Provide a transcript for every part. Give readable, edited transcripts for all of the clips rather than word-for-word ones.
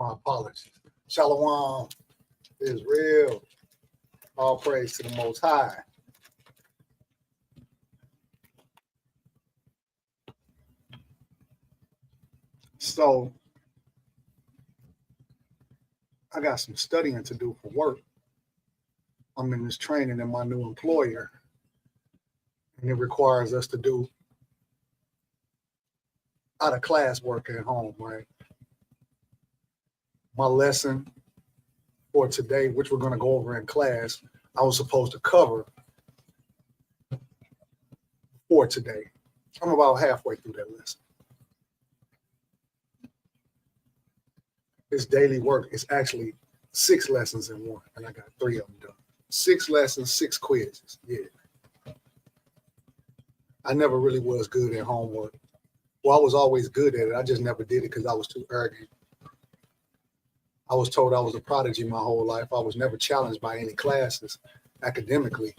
My apologies. Shalom is real. All praise to the Most High. So I got some studying to do for work. I'm in this training in my new employer, and it requires us to do out of class work at home, right? My lesson for today, which we're going to go over in class, I was supposed to cover for today. I'm about halfway through that lesson. This daily work is actually 6 lessons in one, and I got 3 of them done. 6 lessons, 6 quizzes. Yeah. I never really was good at homework. Well, I was always good at it. I just never did it because I was too arrogant. I was told I was a prodigy my whole life. I was never challenged by any classes academically.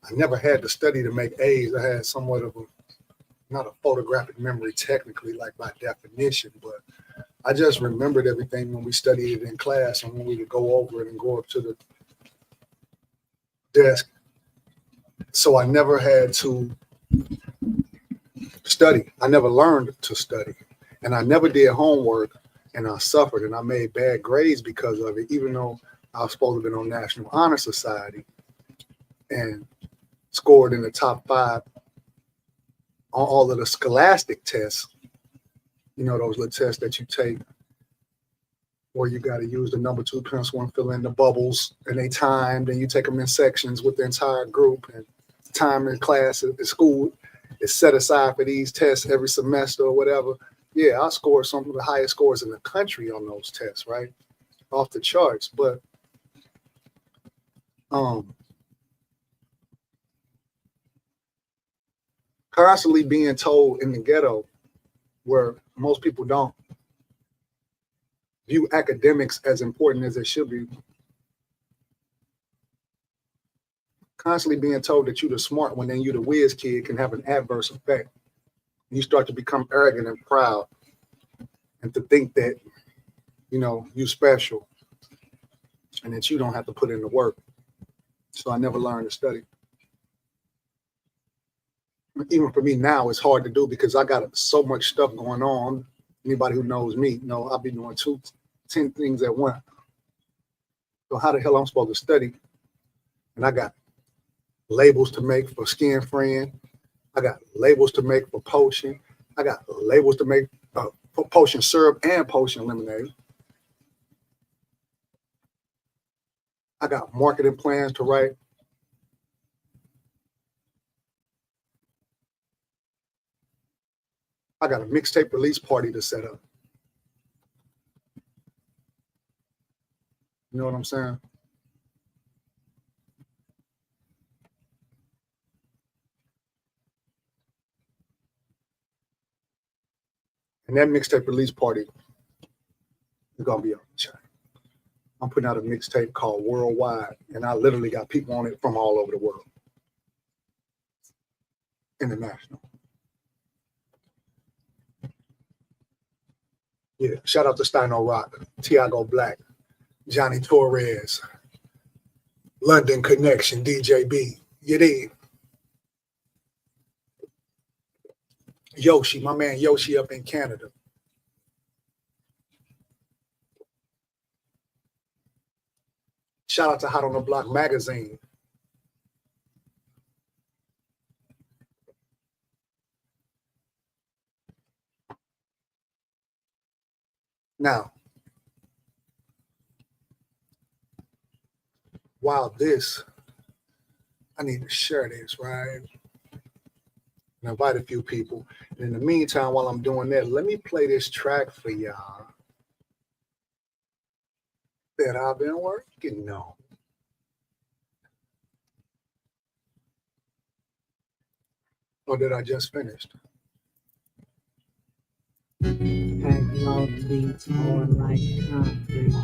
I never had to study to make A's. I had somewhat of a, not a photographic memory technically, like by definition, but I just remembered everything when we studied it in class and when we would go over it and go up to the desk. So I never had to study. I never learned to study. And I never did homework, and I suffered, and I made bad grades because of it, even though I was supposed to have been on National Honor Society and scored in the top 5 on all of the scholastic tests. You know, those little tests that you take where you got to use the number 2 pencil and fill in the bubbles, and they timed, and you take them in sections with the entire group, and time in class at school is set aside for these tests every semester or whatever. Yeah, I scored some of the highest scores in the country on those tests, right? Off the charts. But constantly being told in the ghetto, where most people don't view academics as important as it should be, constantly being told that you're the smart one and you're the whiz kid can have an adverse effect. You start to become arrogant and proud and to think that, you know, you're special and that you don't have to put in the work. So I never learned to study. Even for me now, it's hard to do because I got so much stuff going on. Anybody who knows me, know I'll be doing 10 things at once. So how the hell I'm supposed to study? And I got labels to make for Skin Friend. I got labels to make for potion. I got labels to make for potion syrup and potion lemonade. I got marketing plans to write. I got a mixtape release party to set up. You know what I'm saying? And that mixtape release party is gonna be on the chain. I'm putting out a mixtape called Worldwide, and I literally got people on it from all over the world. International. Yeah, shout out to Steino Rock, Tiago Black, Johnny Torres, London Connection, DJ B. You dig? Yoshi, my man Yoshi up in Canada. Shout out to Hot on the Block magazine. Now, while this, I need to share this, right? And invite a few people. And in the meantime, while I'm doing that, let me play this track for y'all that I've been working on. Or that I just finished. Have love beats more like concrete.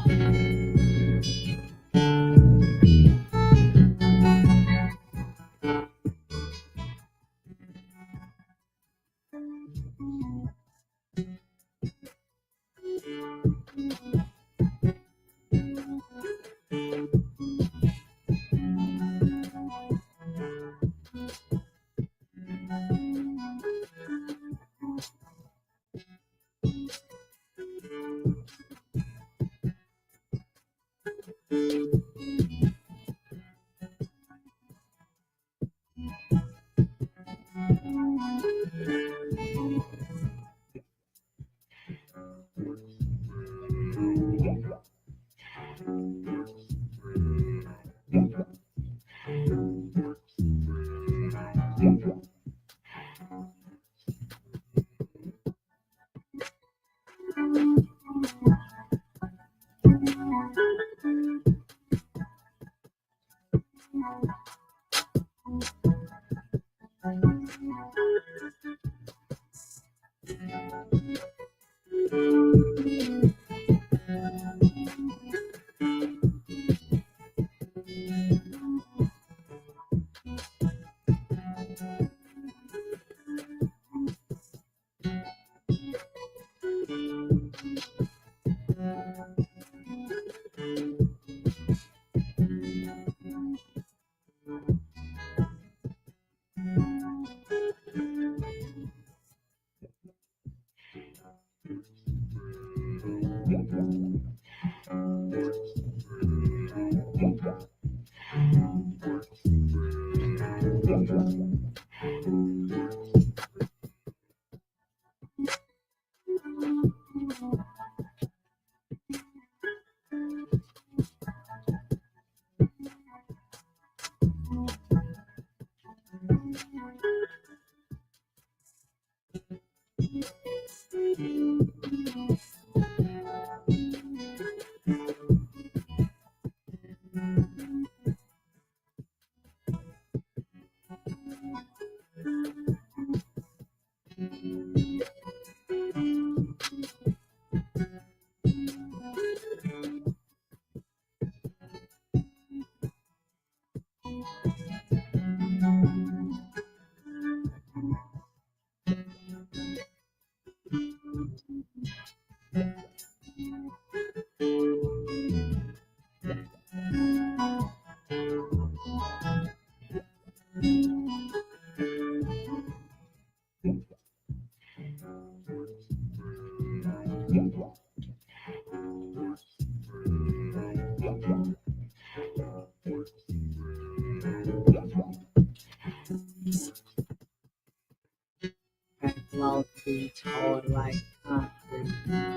Backlog beats hard like concrete.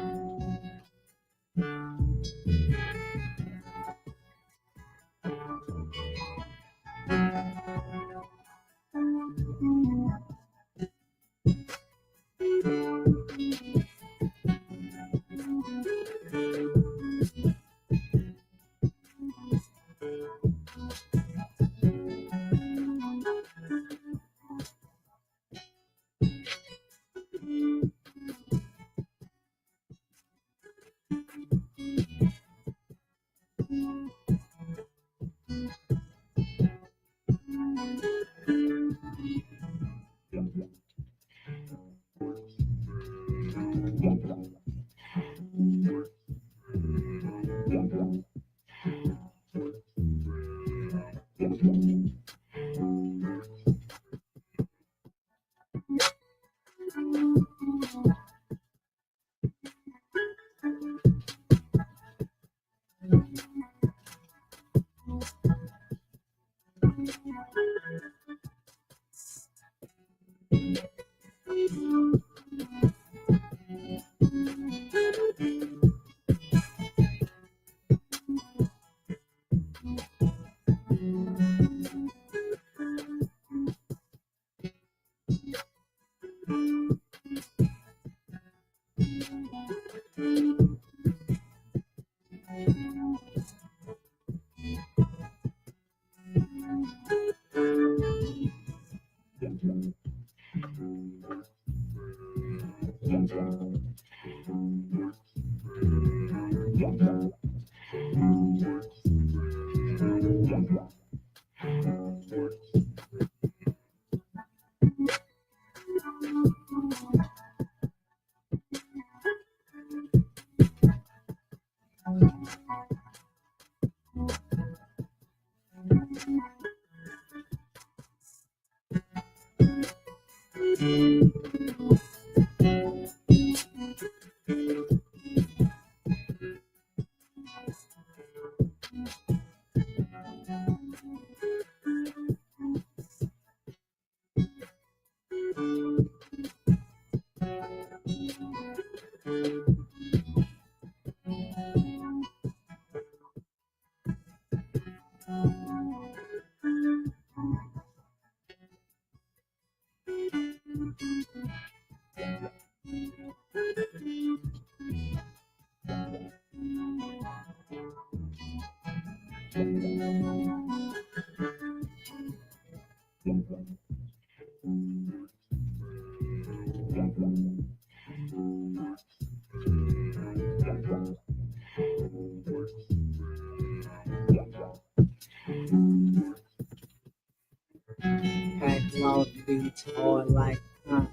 beats hard like concrete.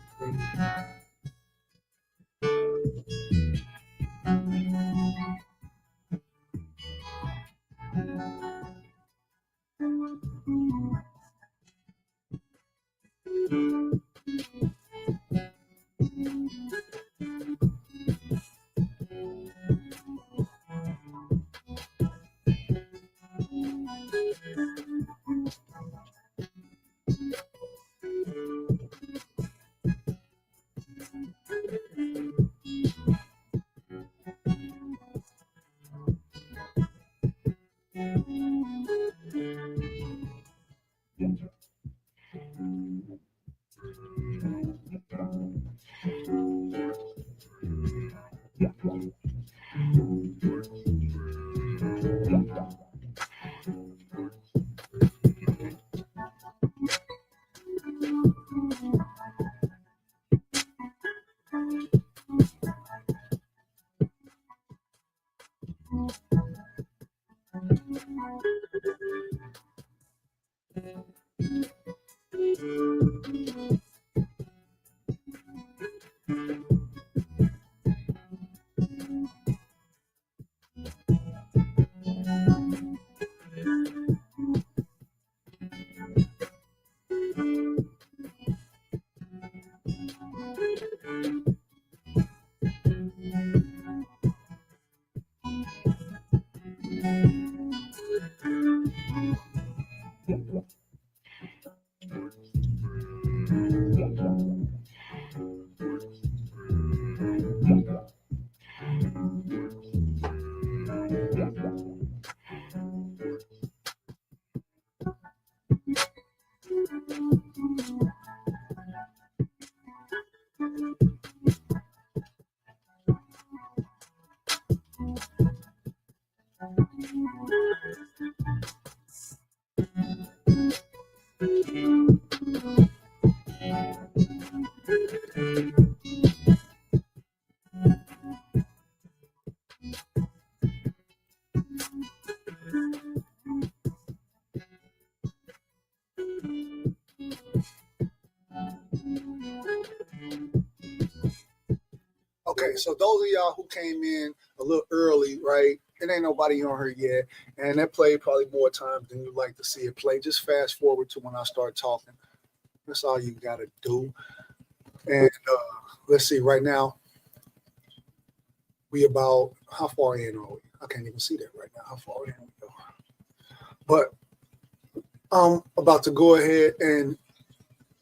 Okay, so those of y'all who came in a little early, right? It ain't nobody on here yet, and that played probably more times than you like to see it play. Just fast forward to when I start talking. That's all you gotta do. And let's see, right now we about how far in are we? I can't even see that right now. How far in we are? But I'm about to go ahead and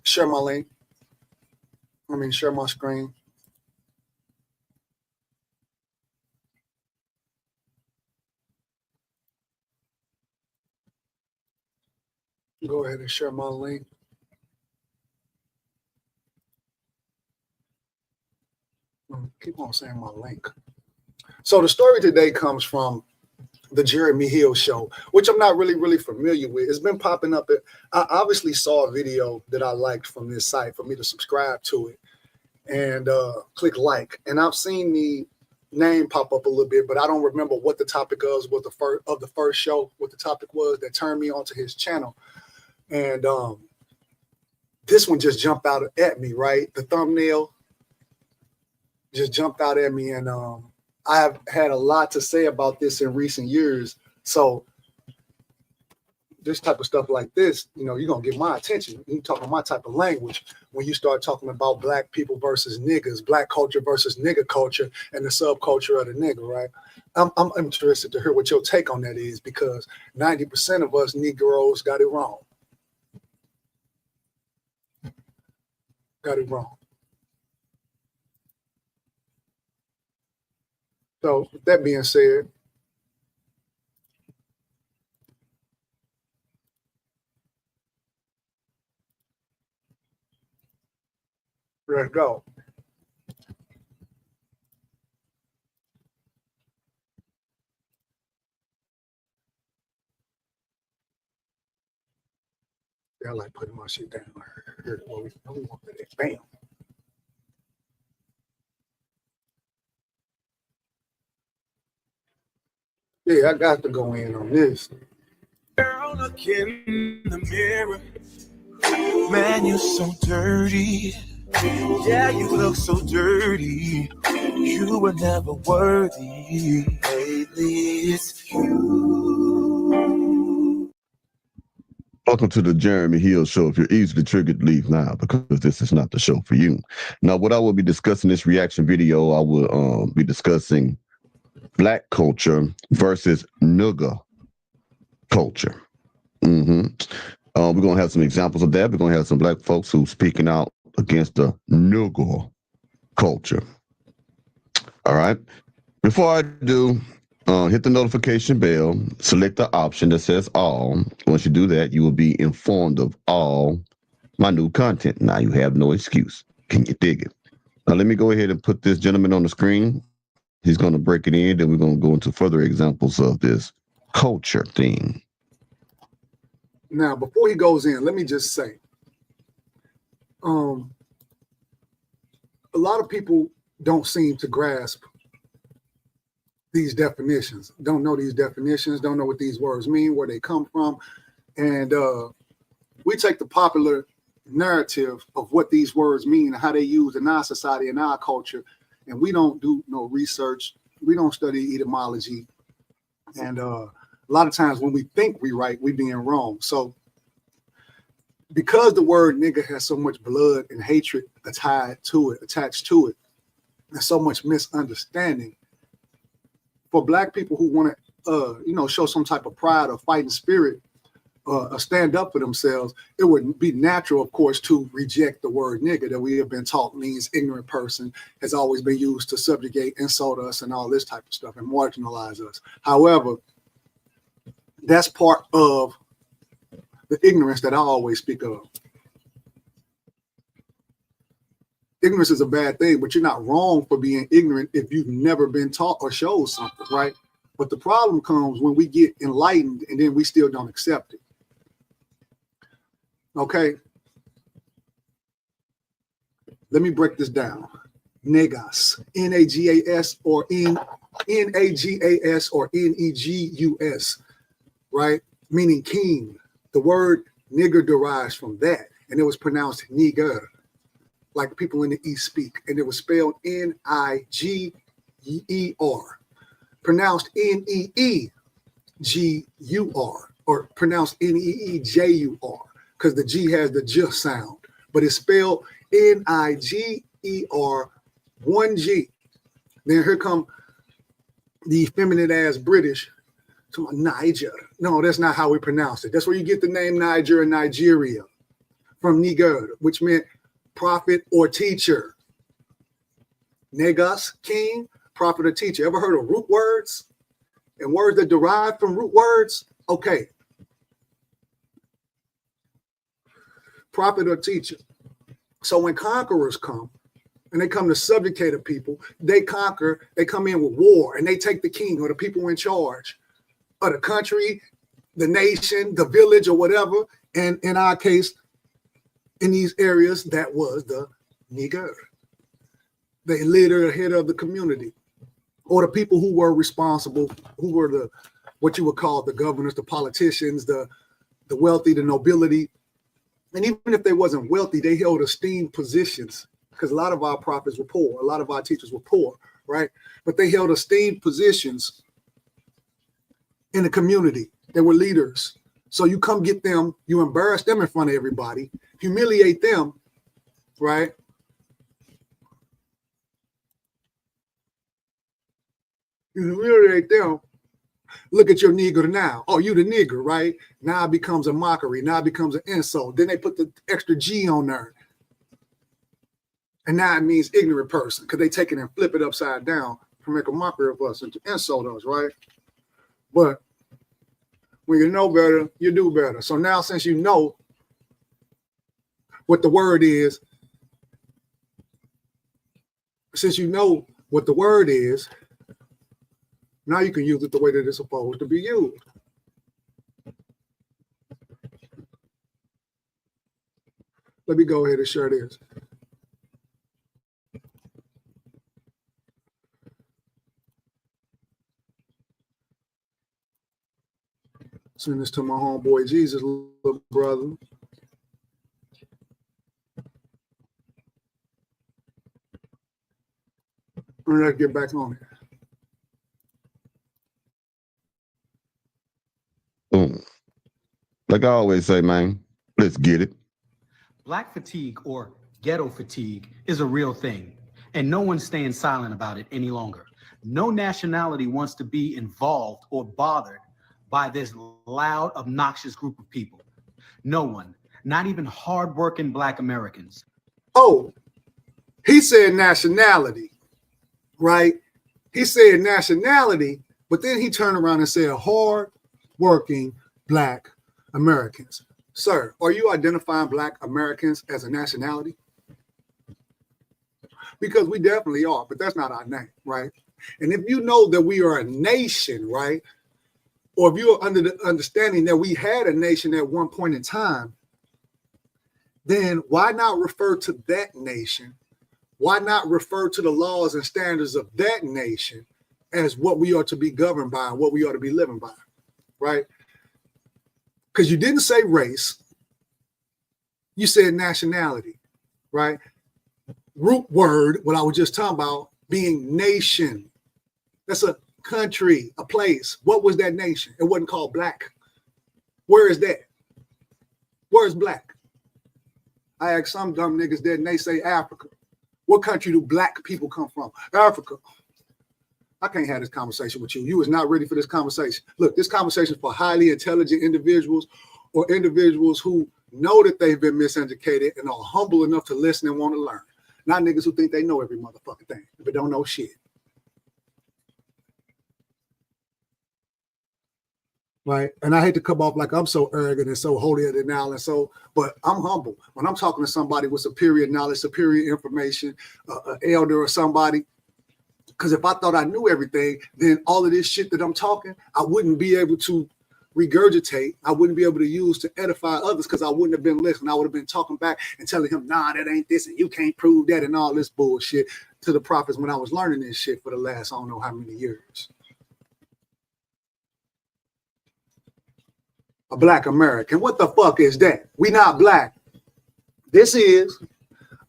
share my link. Share my screen. Go ahead and share my link. Keep on saying my link. So the story today comes from the Jeremy Hill show, which I'm not really familiar with. It's been popping up. I obviously saw a video that I liked from this site for me to subscribe to it and click like. And I've seen the name pop up a little bit, but I don't remember what the topic was, what the first show, what the topic was that turned me onto his channel. And this one just jumped out at me, right? The thumbnail just jumped out at me, and I've had a lot to say about this in recent years. So this type of stuff like this, you're going to get my attention. You talking my type of language when you start talking about black people versus niggas, black culture versus nigga culture, and the subculture of the nigga, right? I'm interested to hear what your take on that is, because 90% of us Negroes got it wrong. Got it wrong. So with that being said, let's go. I like putting my shit down here. Well, we want that. Bam. Yeah, I got to go in on this. Girl, look in the mirror. Man, you're so dirty. Yeah, you look so dirty. You were never worthy. Lately, it's you. Welcome to the Jeremy Hill Show. If you're easily triggered, leave now because this is not the show for you. Now, what I will be discussing in this reaction video, I will be discussing Black culture versus Nigga culture. We're going to have some examples of that. We're going to have some Black folks who speaking out against the Nigga culture. All right. Before I do, hit the notification bell, select the option that says all. Once you do that, you will be informed of all my new content. Now you have no excuse. Can you dig it? Now let me go ahead and put this gentleman on the screen. He's going to break it in, then we're going to go into further examples of this culture thing. Now, before he goes in, let me just say, a lot of people don't seem to grasp these definitions, don't know these definitions, don't know what these words mean, where they come from. And we take the popular narrative of what these words mean and how they use in our society and our culture, and we don't do no research. We don't study etymology. And a lot of times when we think we right, we being wrong. So because the word nigga has so much blood and hatred attached to it, and so much misunderstanding, for Black people who want to, show some type of pride or fighting spirit, stand up for themselves, it would be natural, of course, to reject the word nigga that we have been taught means ignorant person, has always been used to subjugate, insult us, and all this type of stuff, and marginalize us. However, that's part of the ignorance that I always speak of. Ignorance is a bad thing, but you're not wrong for being ignorant if you've never been taught or showed something, right? But the problem comes when we get enlightened and then we still don't accept it. Okay? Let me break this down. Negas, N-A-G-A-S or N-A-G-A-S or N-E-G-U-S, right? Meaning king. The word nigger derives from that, and it was pronounced nigger, like people in the East speak, and it was spelled N-I-G-E-R, pronounced N-E-E-G-U-R, or pronounced N-E-E-J-U-R, because the G has the J sound, but it's spelled N-I-G-E-R, one G. Then here come the feminine ass British to Niger. No, that's not how we pronounce it. That's where you get the name Niger and Nigeria from Niger, which meant prophet or teacher. Negas, king, prophet or teacher. Ever heard of root words and words that derive from root words? Okay. Prophet or teacher. So when conquerors come and they come to subjugate a people, they conquer, they come in with war and they take the king or the people in charge of the country, the nation, the village or whatever. And in our case, in these areas, that was the nigger, the leader, head of the community, or the people who were responsible, who were the, what you would call the governors, the politicians, the wealthy, the nobility. And even if they wasn't wealthy, they held esteemed positions, because a lot of our prophets were poor. A lot of our teachers were poor, right? But they held esteemed positions in the community. They were leaders. So you come get them, you embarrass them in front of everybody, humiliate them, right? You humiliate them. Look at your nigger now. Oh, you the nigger, right? Now it becomes a mockery. Now it becomes an insult. Then they put the extra G on there. And now it means ignorant person, because they take it and flip it upside down to make a mockery of us and to insult us, right? But when you know better, you do better. So now, since you know what the word is, now you can use it the way that it's supposed to be used. Let me go ahead and share this. Send this to my homeboy Jesus, little brother. Let's get back on it. Boom. Like I always say, man, let's get it. Black fatigue or ghetto fatigue is a real thing, and no one's staying silent about it any longer. No nationality wants to be involved or bothered by this loud, obnoxious group of people. No one, not even hardworking Black Americans. Oh, he said nationality, right? He said nationality, but then he turned around and said hard-working Black Americans. Sir, are you identifying Black Americans as a nationality? Because we definitely are, but that's not our name, right? And if you know that we are a nation, right? Or if you're under the understanding that we had a nation at one point in time, then why not refer to that nation? Why not refer to the laws and standards of that nation as what we are to be governed by and what we are to be living by, right? Because you didn't say race, you said nationality, right? Root word, what I was just talking about, being nation. That's a country, a place. What was that nation? It wasn't called Black. Where is that? Where is Black? I asked some dumb niggas that and they say Africa. What country do Black people come from? Africa. I can't have this conversation with you. You was not ready for this conversation. Look, this conversation is for highly intelligent individuals or individuals who know that they've been miseducated and are humble enough to listen and want to learn. Not niggas who think they know every motherfucking thing, but don't know shit. Right? And I hate to come off like I'm so arrogant and so holier than thou and so, but I'm humble. When I'm talking to somebody with superior knowledge, superior information, an elder or somebody, because if I thought I knew everything, then all of this shit that I'm talking, I wouldn't be able to regurgitate. I wouldn't be able to use to edify others because I wouldn't have been listening. I would have been talking back and telling him, nah, that ain't this and you can't prove that and all this bullshit to the prophets when I was learning this shit for the last I don't know how many years. A Black American. What the fuck is that? We not Black. This is,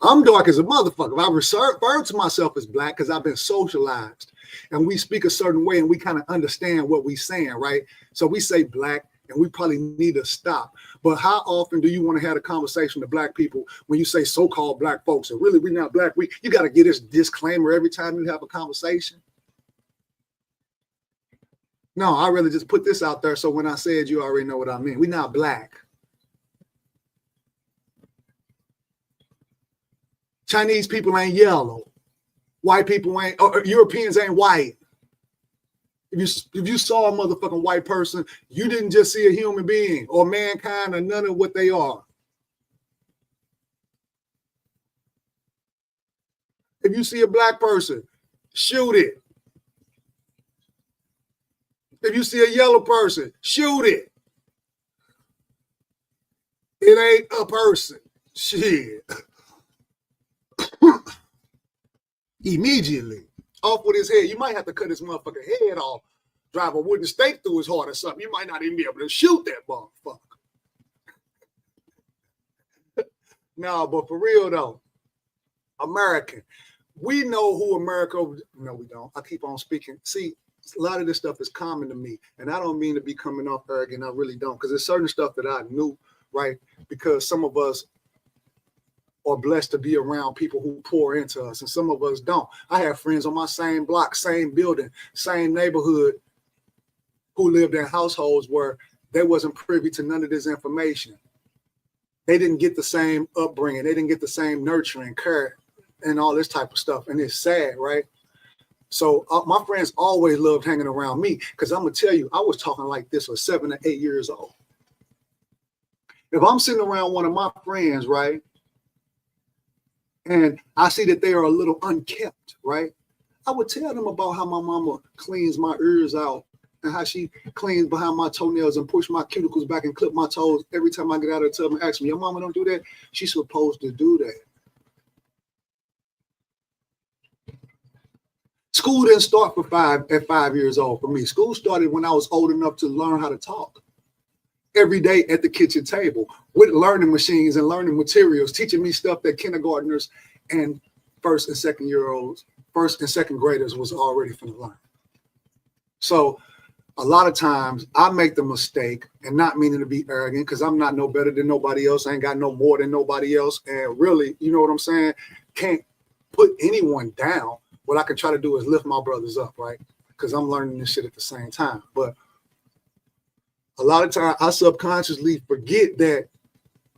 I'm dark as a motherfucker. I refer to myself as Black because I've been socialized and we speak a certain way and we kind of understand what we saying, right? So we say Black and we probably need to stop. But how often do you want to have a conversation with Black people when you say so-called Black folks and really we're not Black? You got to get this disclaimer every time you have a conversation. No, I really just put this out there so when I said you already know what I mean. We're not Black. Chinese people ain't yellow. White people ain't, or Europeans ain't white. If you saw a motherfucking white person, you didn't just see a human being or mankind or none of what they are. If you see a Black person, shoot it. If you see a yellow person, shoot it. It ain't a person. Shit. Immediately. Off with his head. You might have to cut his motherfucking head off. Drive a wooden stake through his heart or something. You might not even be able to shoot that motherfucker. No, but for real though, American. We know who America, no we don't. I keep on speaking. See, a lot of this stuff is common to me. And I don't mean to be coming off arrogant. I really don't. Because there's certain stuff that I knew, right? Because some of us are blessed to be around people who pour into us. And some of us don't. I have friends on my same block, same building, same neighborhood who lived in households where they wasn't privy to none of this information. They didn't get the same upbringing. They didn't get the same nurturing, care, and all this type of stuff. And it's sad, right? So my friends always loved hanging around me because I'm going to tell you, I was talking like this for 7 or 8 years old. If I'm sitting around one of my friends, right, and I see that they are a little unkept, right, I would tell them about how my mama cleans my ears out and how she cleans behind my toenails and push my cuticles back and clip my toes every time I get out of the tub and ask me, your mama don't do that? She's supposed to do that. School didn't start at 5 years old for me. School started when I was old enough to learn how to talk. Every day at the kitchen table with learning machines and learning materials, teaching me stuff that kindergartners and 1st and 2nd year olds first and second graders was already finna learn. So a lot of times I make the mistake, and not meaning to be arrogant, because I'm not no better than nobody else. I ain't got no more than nobody else. And really, you know what I'm saying? Can't put anyone down. What I can try to do is lift my brothers up, right? Because I'm learning this shit at the same time. But a lot of times I subconsciously forget that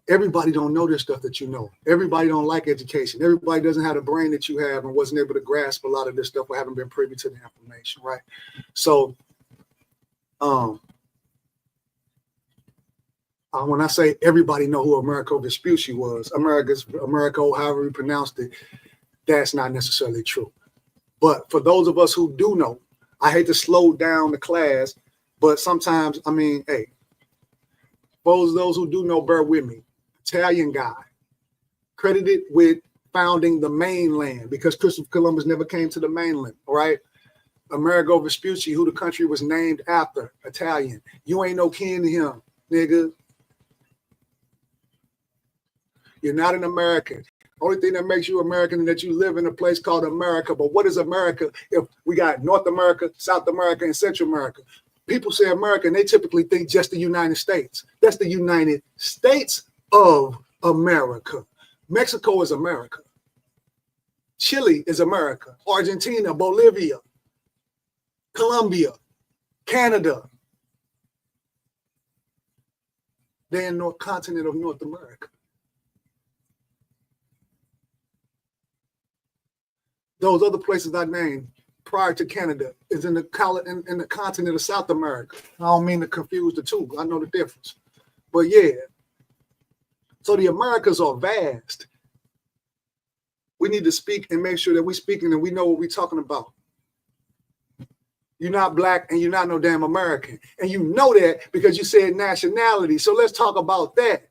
everybody don't know this stuff that you know. Everybody don't like education. Everybody doesn't have the brain that you have and wasn't able to grasp a lot of this stuff or haven't been privy to the information, right? So when I say everybody know who Amerigo Vespucci was, Amerigo, however you pronounced it, that's not necessarily true. But for those of us who do know, I hate to slow down the class, but sometimes, I mean, hey, for those who do know, bear with me. Italian guy, credited with founding the mainland because Christopher Columbus never came to the mainland, all right? Amerigo Vespucci, who the country was named after, Italian. You ain't no kin to him, nigga. You're not an American. Only thing that makes you American is that you live in a place called America. But what is America if we got North America, South America, and Central America? People say America, and they typically think just the United States. That's the United States of America. Mexico is America. Chile is America. Argentina, Bolivia, Colombia, Canada. They're in the continent of North America. Those other places I named prior to Canada is in the continent of South America. I don't mean to confuse the two. I know the difference. But yeah. So the Americas are vast. We need to speak and make sure that we're speaking and we know what we're talking about. You're not black and you're not no damn American. And you know that because you said nationality. So let's talk about that.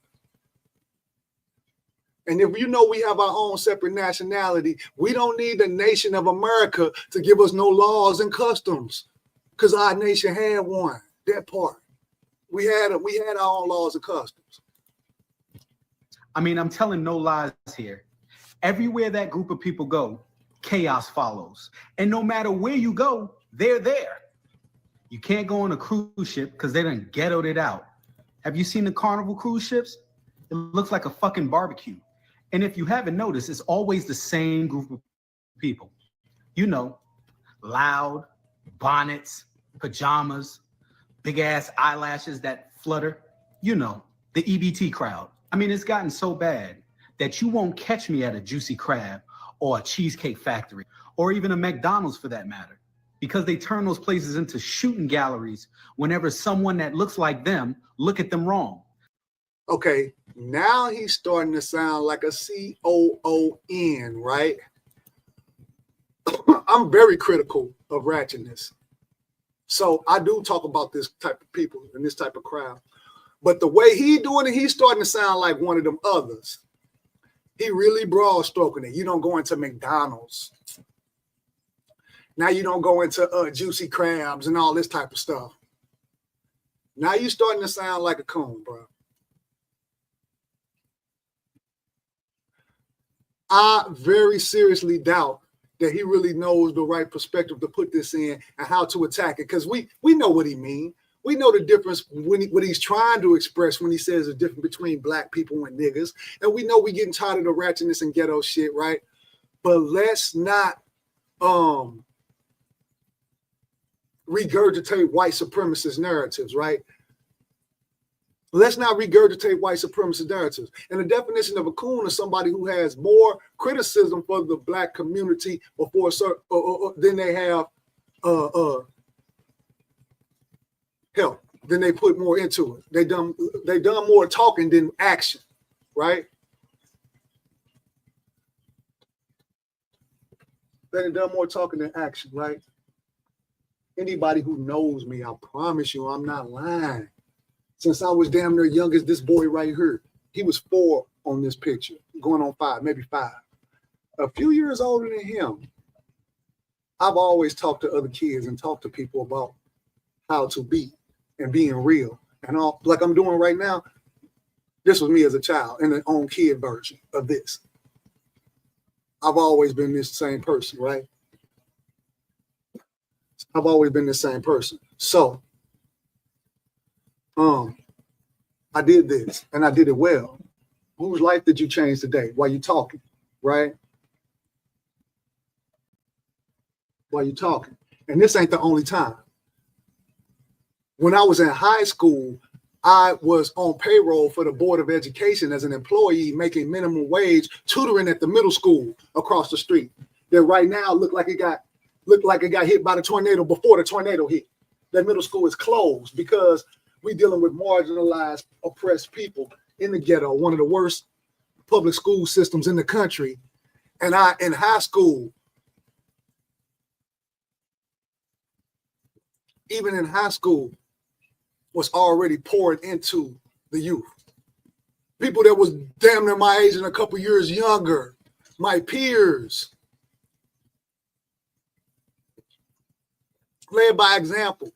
And if you know we have our own separate nationality, we don't need the nation of America to give us no laws and customs because our nation had one, that part. We had our own laws and customs. I mean, I'm telling no lies here. Everywhere that group of people go, chaos follows. And no matter where you go, they're there. You can't go on a cruise ship because they done ghettoed it out. Have you seen the Carnival cruise ships? It looks like a fucking barbecue. And if you haven't noticed, it's always the same group of people. You know, loud, bonnets, pajamas, big ass eyelashes that flutter. You know, the EBT crowd. I mean, it's gotten so bad that you won't catch me at a Juicy Crab or a Cheesecake Factory or even a McDonald's for that matter, because they turn those places into shooting galleries whenever someone that looks like them look at them wrong. Okay, now he's starting to sound like a COON, right? I'm very critical of ratchetness. So I do talk about this type of people and this type of crowd. But the way he doing it, he's starting to sound like one of them others. He really broad stroking it. You don't go into McDonald's. Now you don't go into Juicy Crabs and all this type of stuff. Now you're starting to sound like a coon, bro. I very seriously doubt that he really knows the right perspective to put this in and how to attack it. Because we know what he means. We know the difference when what he's trying to express when he says the difference between black people and niggas. And we know we're getting tired of the ratchetness and ghetto shit, right? But let's not regurgitate white supremacist narratives, right? Let's not regurgitate white supremacist narratives. And the definition of a coon is somebody who has more criticism for the black community before than they have help. Then they put more into it. They done more talking than action, right? They done more talking than action, right? Anybody who knows me, I promise you, I'm not lying. Since I was damn near young as this boy right here, he was 4 on this picture, going on 5, maybe 5. A few years older than him, I've always talked to other kids and talked to people about how to be and being real. And all like I'm doing right now, this was me as a child in the own kid version of this. I've always been this same person, right? I've always been the same person. So, I did this and I did it well. Whose life did you change today? While you talking, right? While you talking. And this ain't the only time. When I was in high school, I was on payroll for the Board of Education as an employee, making minimum wage, tutoring at the middle school across the street. That right now looked like it got hit by the tornado before the tornado hit. That middle school is closed because we dealing with marginalized, oppressed people in the ghetto, one of the worst public school systems in the country. And I, in high school, even in high school, was already poured into the youth. People that was damn near my age and a couple years younger, my peers. Led by example.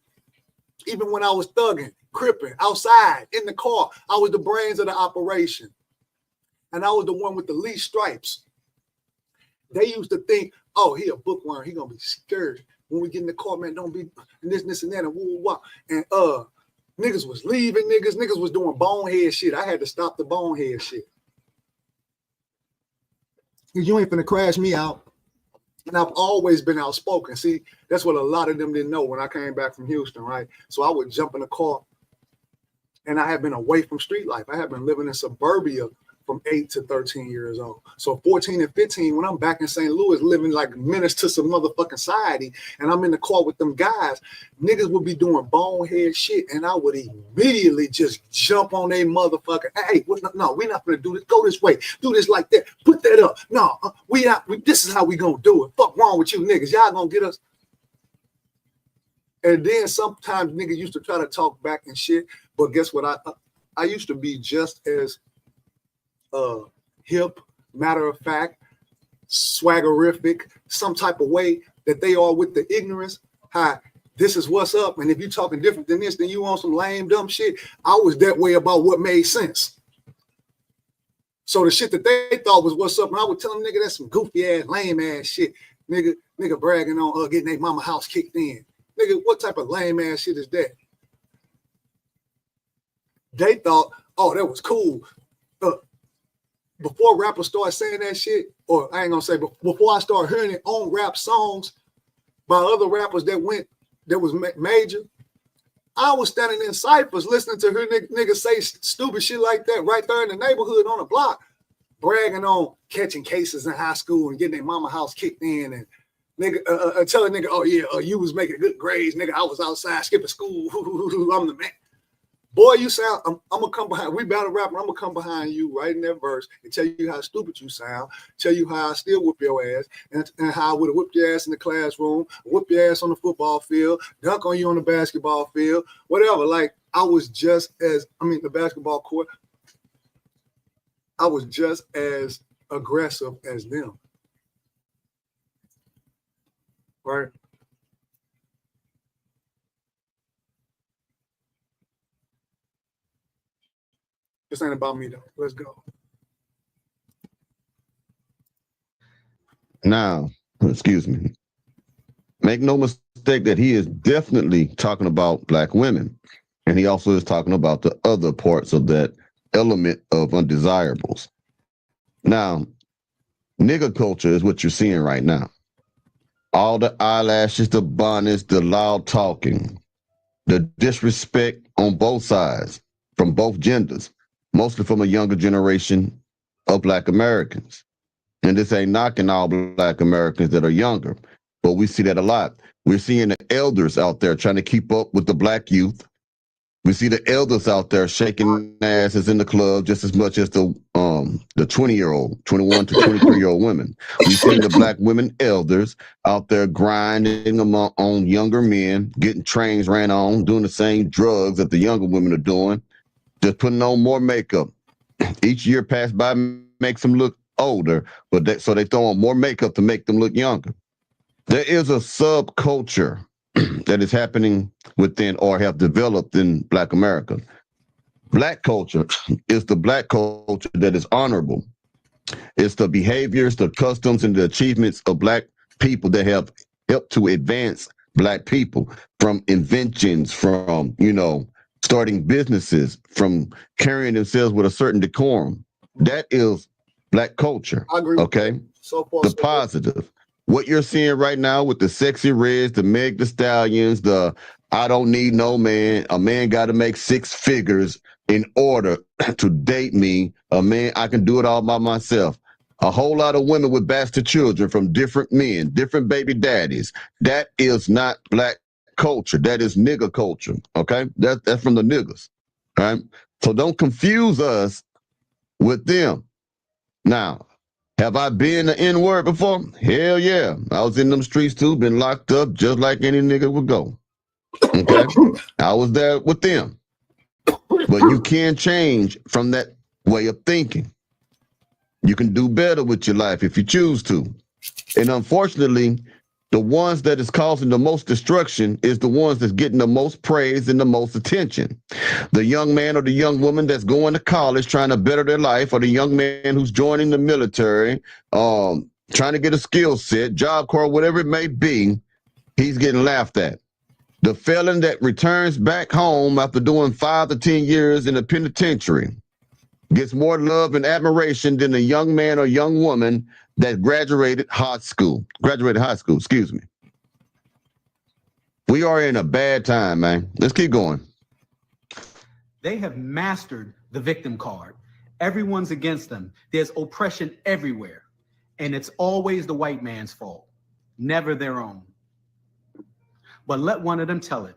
Even when I was thugging, cripping, outside, in the car, I was the brains of the operation. And I was the one with the least stripes. They used to think, oh, he a bookworm, he gonna be scared. When we get in the car, man, don't be and this and that, and woo, woo, and niggas was leaving niggas was doing bonehead shit. I had to stop the bonehead shit. You ain't finna crash me out. And I've always been outspoken. See, that's what a lot of them didn't know when I came back from Houston, right? So I would jump in the car, and I had been away from street life. I had been living in suburbia from 8 to 13 years old. So 14 and 15, when I'm back in St. Louis, living like menace to some motherfucking society, and I'm in the car with them guys, niggas would be doing bonehead shit, and I would immediately just jump on a motherfucker. Hey, no, we're not gonna do this. Go this way. Do this like that. Put that up. No, this is how we gonna do it. Fuck wrong with you niggas. Y'all gonna get us. And then sometimes niggas used to try to talk back and shit, but guess what? I used to be just as hip, matter of fact, swaggerific, some type of way that they are with the ignorance. Hi, this is what's up. And if you're talking different than this, then you on some lame, dumb shit. I was that way about what made sense. So the shit that they thought was what's up, and I would tell them, nigga, that's some goofy ass, lame ass shit. Nigga bragging on getting their mama house kicked in. Nigga, what type of lame ass shit is that? They thought, oh, that was cool. Before rappers started saying that shit, or I ain't gonna say, but before I started hearing it on rap songs by other rappers that was major, I was standing in ciphers listening to her niggas say stupid shit like that right there in the neighborhood on the block, bragging on catching cases in high school and getting their mama house kicked in, and nigga telling nigga, oh yeah, you was making good grades, nigga. I was outside skipping school. I'm the man. Boy, you sound, I'm gonna come behind, we battle rapper, I'm gonna come behind you right in that verse and tell you how stupid you sound, tell you how I still whip your ass, and how I would have whipped your ass in the classroom, whip your ass on the football field, dunk on you on the basketball field, whatever. Like, I was just as, the basketball court, I was just as aggressive as them. Right? This ain't about me though. Let's go. Now, excuse me. Make no mistake that he is definitely talking about black women. And he also is talking about the other parts of that element of undesirables. Now, nigger culture is what you're seeing right now. All the eyelashes, the bonnets, the loud talking, the disrespect on both sides, from both genders. Mostly from a younger generation of black Americans. And this ain't knocking all black Americans that are younger, but we see that a lot. We're seeing the elders out there trying to keep up with the black youth. We see the elders out there shaking asses in the club just as much as the 20-year-old, 21 to 23-year-old women. We've seen the black women elders out there grinding on younger men, getting trains ran on, doing the same drugs that the younger women are doing. Just putting on more makeup. Each year passed by makes them look older, but so they throw on more makeup to make them look younger. There is a subculture that is happening within or have developed in Black America. Black culture is the black culture that is honorable. It's the behaviors, the customs, and the achievements of black people that have helped to advance black people, from inventions, from, starting businesses, from carrying themselves with a certain decorum. That is black culture. I agree with Okay. that. So far, The so good. positive. What you're seeing right now with the Sexy Reds, the Meg the Stallions, the I don't need no man. A man got to make 6 figures in order to date me. A man, I can do it all by myself. A whole lot of women with bastard children from different men, different baby daddies. That is not black culture. That is nigger culture. Okay? That's from the niggas. All right? So don't confuse us with them. Now, have I been the N-word before? Hell yeah. I was in them streets too, been locked up just like any nigga would go. Okay? I was there with them. But you can change from that way of thinking. You can do better with your life if you choose to. And unfortunately, the ones that is causing the most destruction is the ones that's getting the most praise and the most attention. The young man or the young woman that's going to college trying to better their life, or the young man who's joining the military, trying to get a skill set, Job Corps, whatever it may be, he's getting laughed at. The felon that returns back home after doing 5 to 10 years in the penitentiary gets more love and admiration than a young man or young woman that graduated high school, excuse me. We are in a bad time, man. Let's keep going. They have mastered the victim card. Everyone's against them. There's oppression everywhere. And it's always the white man's fault, never their own. But let one of them tell it.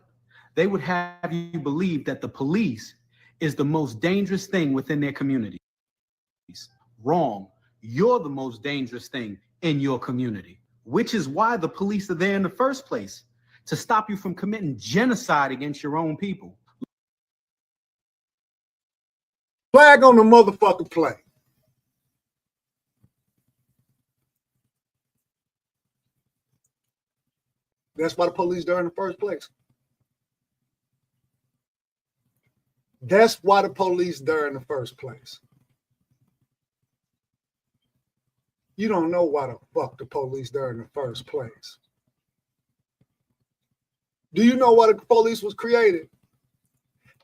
They would have you believe that the police is the most dangerous thing within their communities. Wrong. You're the most dangerous thing in your community, which is why the police are there in the first place, to stop you from committing genocide against your own people. Flag on the motherfucking play. That's why the police there in the first place. That's why the police there in the first place. You don't know why the fuck the police there in the first place. Do you know why the police was created?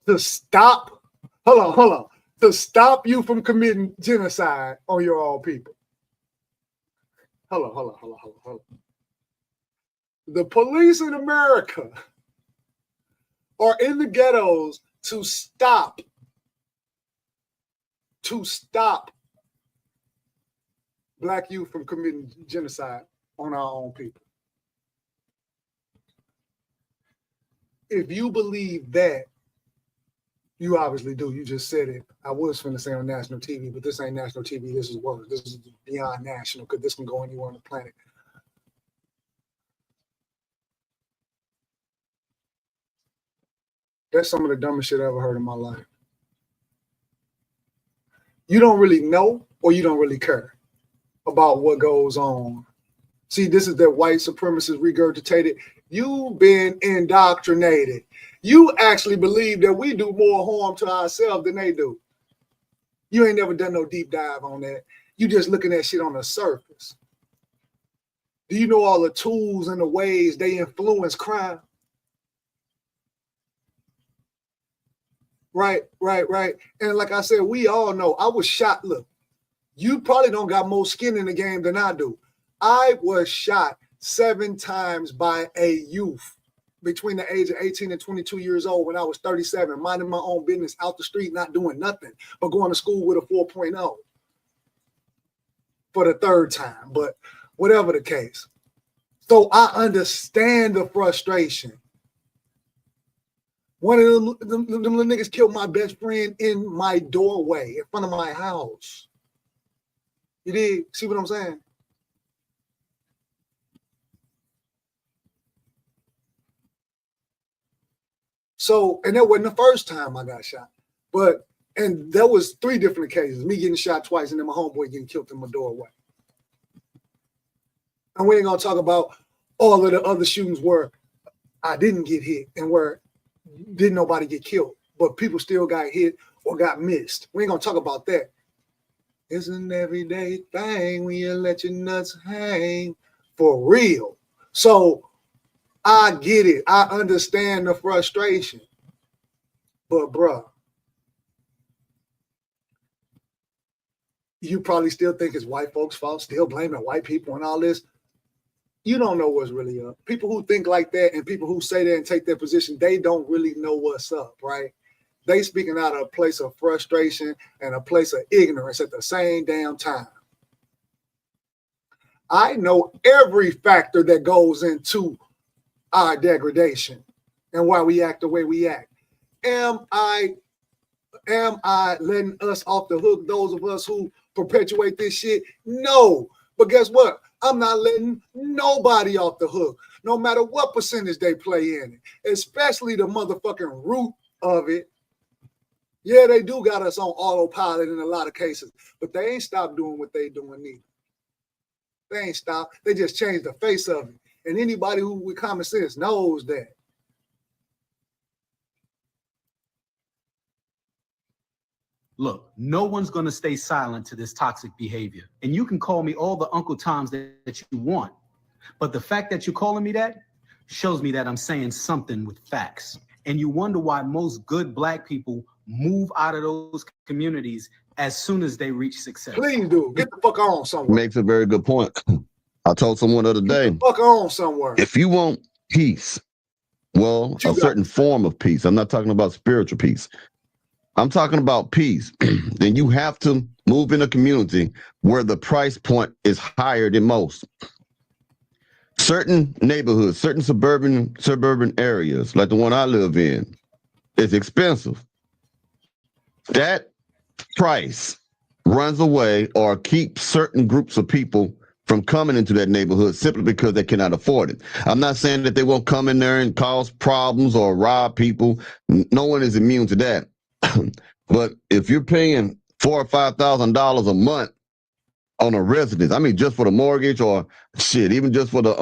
To stop, hold on. To stop you from committing genocide on your own people. Hold on. The police in America are in the ghettos to stop black youth from committing genocide on our own people. If you believe that, you obviously do. You just said it. I was finna say on national TV, but this ain't national TV. This is worse. This is beyond national, because this can go anywhere on the planet. That's some of the dumbest shit I ever heard in my life. You don't really know, or you don't really care about what goes on. See, this is that white supremacist regurgitated. You've been indoctrinated. You actually believe that we do more harm to ourselves than they do. You ain't never done no deep dive on that. You just looking at shit on the surface. Do you know all the tools and the ways they influence crime? Right. And like I said, we all know I was shot. Look, you probably don't got more skin in the game than I do. I was shot 7 times by a youth between the age of 18 and 22 years old when I was 37, minding my own business out the street, not doing nothing, but going to school with a 4.0 for the 3rd time. But whatever the case. So I understand the frustration. One of them little niggas killed my best friend in my doorway in front of my house. You did? See what I'm saying? So, and that wasn't the first time I got shot. And there was 3 different occasions. Me getting shot twice and then my homeboy getting killed in my doorway. And we ain't going to talk about all of the other shootings where I didn't get hit and where didn't nobody get killed, but people still got hit or got missed. We ain't going to talk about that. It's an everyday thing when you let your nuts hang for real. So I get it. I understand the frustration. But bruh, you probably still think it's white folks' fault, still blaming white people and all this. You don't know what's really up. People who think like that and people who say that and take their position, they don't really know what's up, right? They speaking out of a place of frustration and a place of ignorance at the same damn time. I know every factor that goes into our degradation and why we act the way we act. Am I letting us off the hook, those of us who perpetuate this shit? No. But guess what? I'm not letting nobody off the hook, no matter what percentage they play in it, especially the motherfucking root of it. Yeah, they do got us on autopilot in a lot of cases, but they ain't stopped doing what they doing neither. They ain't stopped. They just changed the face of it. And anybody who with common sense knows that. Look, no one's going to stay silent to this toxic behavior. And you can call me all the Uncle Toms that you want. But the fact that you're calling me that shows me that I'm saying something with facts. And you wonder why most good black people move out of those communities as soon as they reach success. Please do. Get the fuck on somewhere. Makes a very good point. I told someone the other day, Get the fuck on somewhere. if you want peace, well, a certain form of peace, I'm not talking about spiritual peace. I'm talking about peace. Then you have to move in a community where the price point is higher than most. Certain neighborhoods, certain suburban areas, like the one I live in, is expensive. That price runs away or keeps certain groups of people from coming into that neighborhood simply because they cannot afford it. I'm not saying that they won't come in there and cause problems or rob people. No one is immune to that. But if you're paying $4,000 or $5,000 a month on a residence, I mean, just for the mortgage or shit, even just for the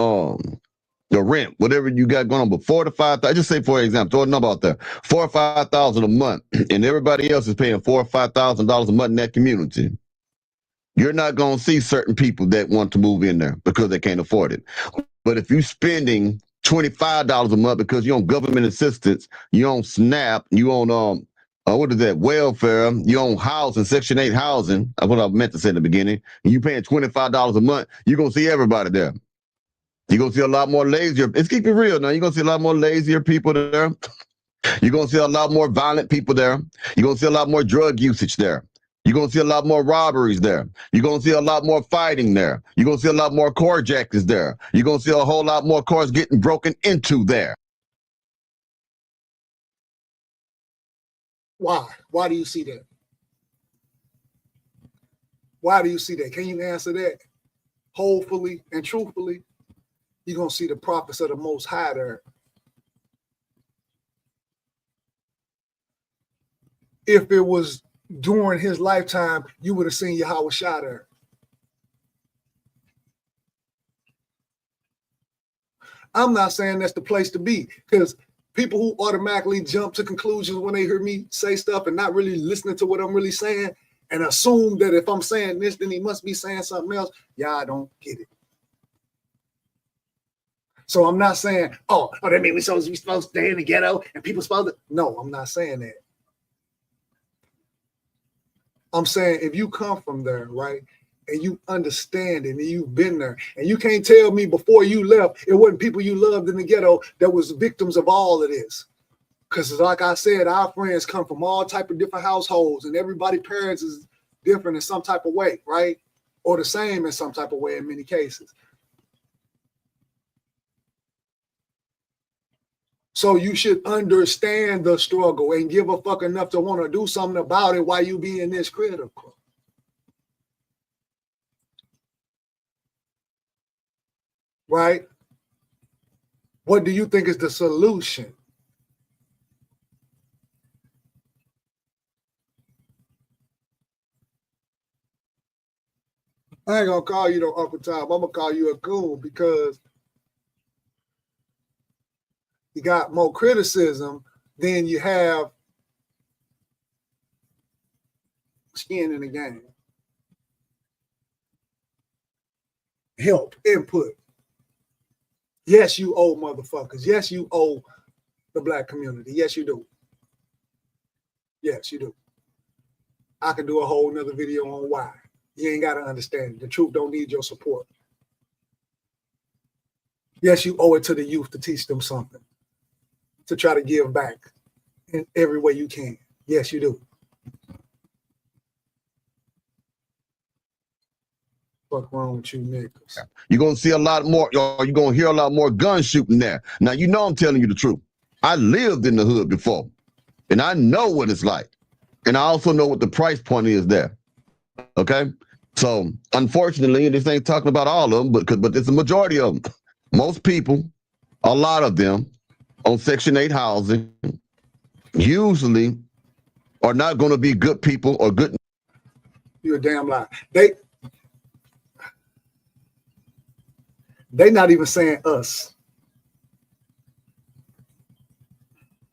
rent, whatever you got going on, but $4,000 to $5,000. Just say, for example, throw a number out there, $4,000 or $5,000 a month, and everybody else is paying $4,000 or $5,000 a month in that community. You're not going to see certain people that want to move in there because they can't afford it. But if you're spending $25 a month because you're on government assistance, you're on SNAP, you on what is that, welfare, you own housing, Section 8 housing, that's what I meant to say in the beginning, and you paying $25 a month, you're going to see everybody there. You're going to see a lot more lazier, let's keep it real now, you're going to see a lot more lazier people there. You're going to see a lot more violent people there. You're going to see a lot more drug usage there. You're going to see a lot more robberies there. You're going to see a lot more fighting there. You're going to see a lot more carjackings there. You're going to see a whole lot more cars getting broken into there. Why? Why do you see that? Why do you see that? Can you answer that? Hopefully and truthfully, you're going to see the prophets of the Most High there. If it was during his lifetime, you would have seen Yahweh Shah there. I'm not saying that's the place to be, because people who automatically jump to conclusions when they hear me say stuff and not really listening to what I'm really saying and assume that if I'm saying this, then he must be saying something else. Y'all don't get it. So I'm not saying, oh, that means we supposed to stay in the ghetto and people supposed to. No, I'm not saying that. I'm saying if you come from there, right, and you understand it and you've been there, and you can't tell me before you left it wasn't people you loved in the ghetto that was victims of all of this. Because like I said, our friends come from all type of different households, and everybody's parents is different in some type of way, right? Or the same in some type of way in many cases. So you should understand the struggle and give a fuck enough to want to do something about it while you being this critical. Right? What do you think is the solution? I ain't gonna call you no Uncle Tom. I'm gonna call you a coon because you got more criticism than you have skin in the game. Help, input. Yes, you owe motherfuckers. Yes, you owe the black community. Yes, you do. Yes, you do. I could do a whole nother video on why. You ain't got to understand. The truth don't need your support. Yes, you owe it to the youth to teach them something, to try to give back in every way you can. Yes, you do. Fuck wrong with you niggas? You're gonna see a lot more, or you're gonna hear a lot more gun shooting there. Now you know I'm telling you the truth. I lived in the hood before, and I know what it's like. And I also know what the price point is there. Okay? So unfortunately, this ain't talking about all of them, but it's a majority of them. Most people, a lot of them on Section 8 housing, usually are not going to be good people or good. You're a damn lie. They not even saying us.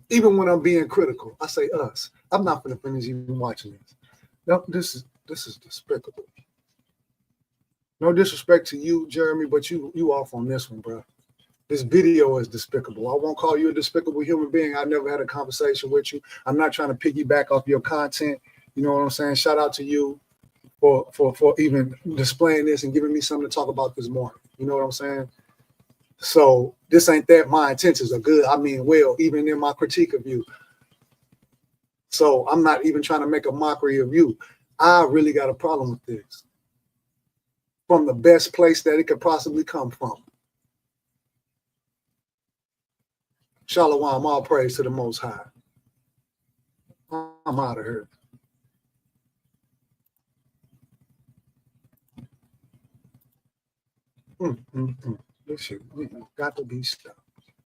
Even when I'm being critical, I say us. I'm not going to finish even watching this. No, this is despicable. No disrespect to you, Jeremy, but you off on this one, bro. This video is despicable. I won't call you a despicable human being. I never had a conversation with you. I'm not trying to piggyback off your content. You know what I'm saying? Shout out to you for even displaying this and giving me something to talk about this morning. You know what I'm saying? So this ain't that. My intentions are good. I mean, well, even in my critique of you. So I'm not even trying to make a mockery of you. I really got a problem with this. From the best place that it could possibly come from. Shalom, all praise to the Most High. I'm out of here. This shit got to be stopped.